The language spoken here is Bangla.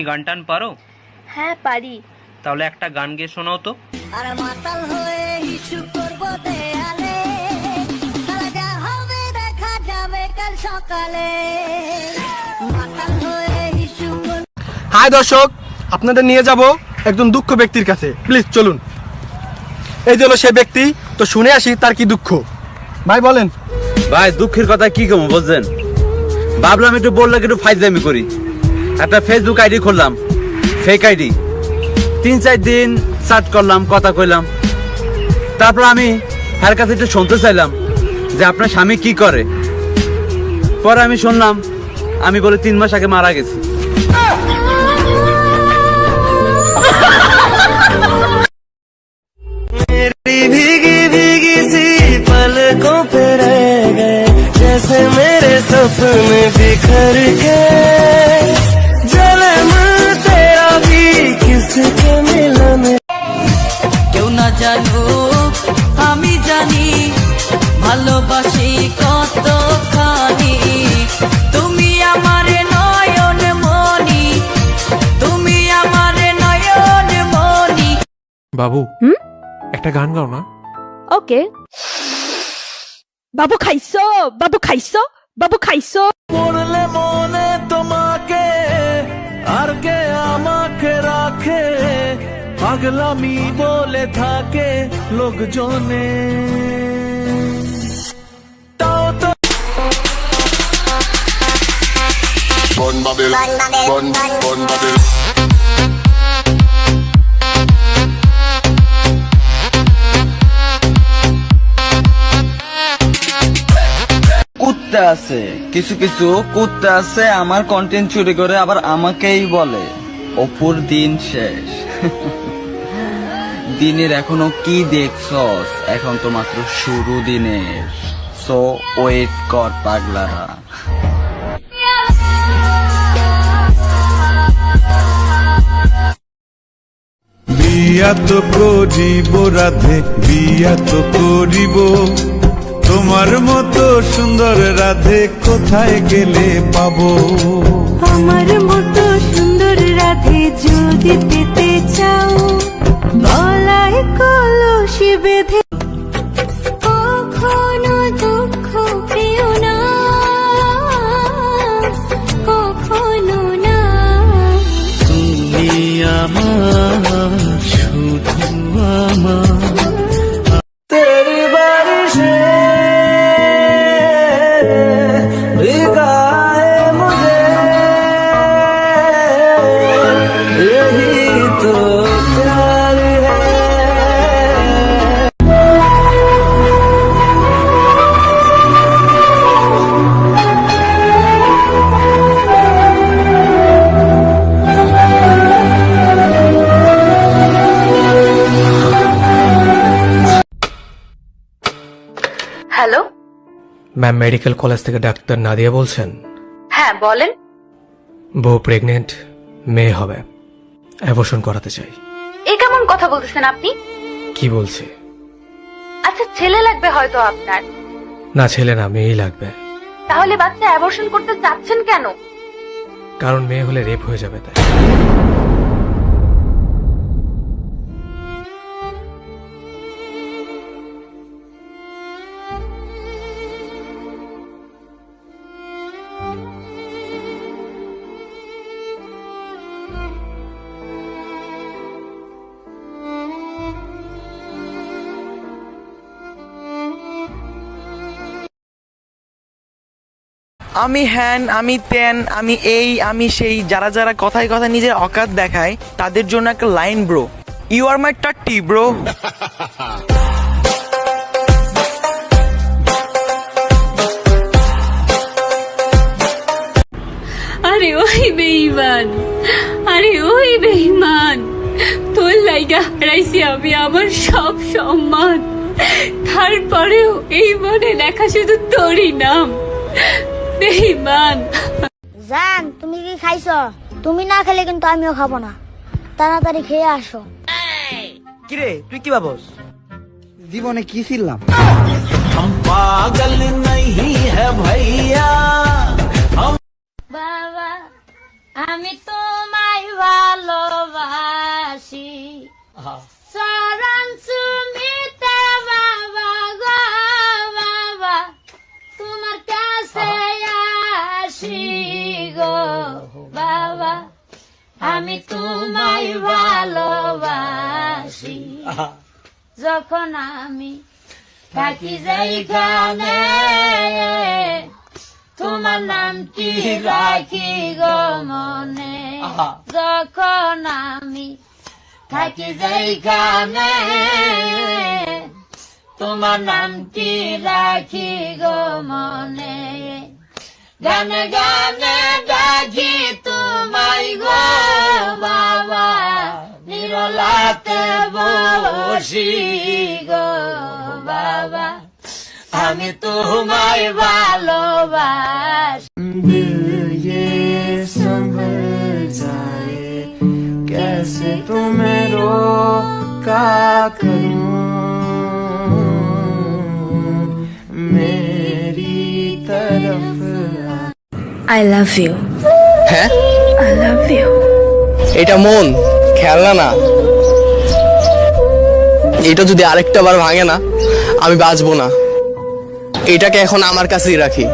গান টান পারো? হ্যাঁ পারি। তাহলে একটা গান গেয়ে শোনাও তো। আর মাতাল হয়ে হিসু করব দেয়ালে, যা হবে দেখা যাবে কাল সকালে। মাতাল হয়ে হিসু করব। হাই দর্শক, আপনাদের নিয়ে যাব একজন দুঃখ ব্যক্তির কাছে। প্লিজ চলুন। এই যে হলো সে ব্যক্তি, তো শুনে আসি তার কি দুঃখ। ভাই বলেন। ভাই দুঃখের কথা কি কম বুঝছেন, ভাবলাম একটু বললে একটু ফাইজলামি করি। একটা ফেসবুক আইডি খুললাম, ফেক আইডি। 3-4 দিন চাট করলাম, কথা কইলাম। তারপর আমি তার কাছে একটু শুনতে চাইলাম যে আপনার স্বামী কি করে। পরে আমি শুনলাম আমি বলে 3 মাস আগে মারা গেছি। भीगी भीगी सी पलकों पे रह गए, जैसे मेरे सपने बिखर के। जले मन तेरा भी किसके मिलन। কেউ না জানো আমি জানি, ভালোবাসি কতখানি। তুমি আমার নয়ন মনি, তুমি আমার নয়ন মনি। বাবু একটা গান গাও না। ওকে। বাবু খাইছো, বাবু খাইছো, বাবু খাইছো। পড়লে মনে তোমাকে আর কে আমাকে রাখে, পাগলামি বলে থাকে লোকজনে। তাও তো কুত্তা আছে, কিছু কিছু কুত্তা আছে আমার কন্টেন্ট চুরি করে আবার আমাকেই বলে অপুর দিন শেষ। দিনের এখনো কি দেখছস, এখন তো মাত্র শুরু দিনের। সো ওয়েট কর পাগলারা। বিয়া তো করিব রাধে, বিয়া তো করিব। তোমার মতো সুন্দর রাধে কোথায় গেলে পাবো? আমার মতো সুন্দর রাধে যদি পেতে চাও, গলায় কলসি বেঁধে। কখনো দুঃখ পেও না, কখনো না। তুমি আমার শুধু আমার। तेरी बारिश भिगाए मुझे, यही तो प्यार है। হ্যালো। ম্যাম মেডিকেল কলেজ থেকে ডাক্তার নাদিয়া বলছেন? হ্যাঁ বলেন। বউ প্রেগনেন্ট, মেয়ে হবে, অ্যাবর্শন করাতে চাই। এ কেমন কথা বলতেছেন আপনি? কি বলছে? আচ্ছা ছেলে লাগবে হয়তো আপনার। না ছেলে না, মেয়েই লাগবে। তাহলে বাচ্চা অ্যাবর্শন করতে চাচ্ছেন কেন? কারণ মেয়ে হলে রেপ হয়ে যাবে তাই। আমি হ্যান, আমি তেন, আমি এই, আমি সেই, যারা যারা কথায় কথায় নিজের অকাত দেখায় তাদের জন্য একটা line bro. You are my টাট্টি ব্রো। আরে ওই বেঈমান, আরে ওই বেঈমান, তোর লাইগা হারাইছি আমি আমার সব সম্মান। তারপরেও এই মনে লেখা শুধু তোরই নাম, বেঈমান। জান তুমি কি খাইছো? তুমি না খেলে কিন্তু আমিও খাবো না, তাড়াতাড়ি খেয়ে আসো। কিরে তুই কি ভাবস? জীবনে কি ছিলাম? পাগল नहीं है भैया। বাবা আমি তোমায় আমি তোমায় ভালোবাসি যখন আমি থাকি যাইখানে তোমার নামটি রাখি গো মনে যখন আমি থাকি যাইখানে তোমার নামটি রাখি গো মনে গানে গানে ডাকি তোমায় গো বাবা নিরলাতে বসি গো বাবা আমি তোমায় ভালোবাসি कैसे तुम्हें रोका करूं मेरी तरफ I love you হ্যাঁ I love you এটা মন খেলনা না। এটা যদি আরেকটা বার ভাঙে না আমি বাঁচবো না। এটাকে এখন আমার কাছেই রাখি।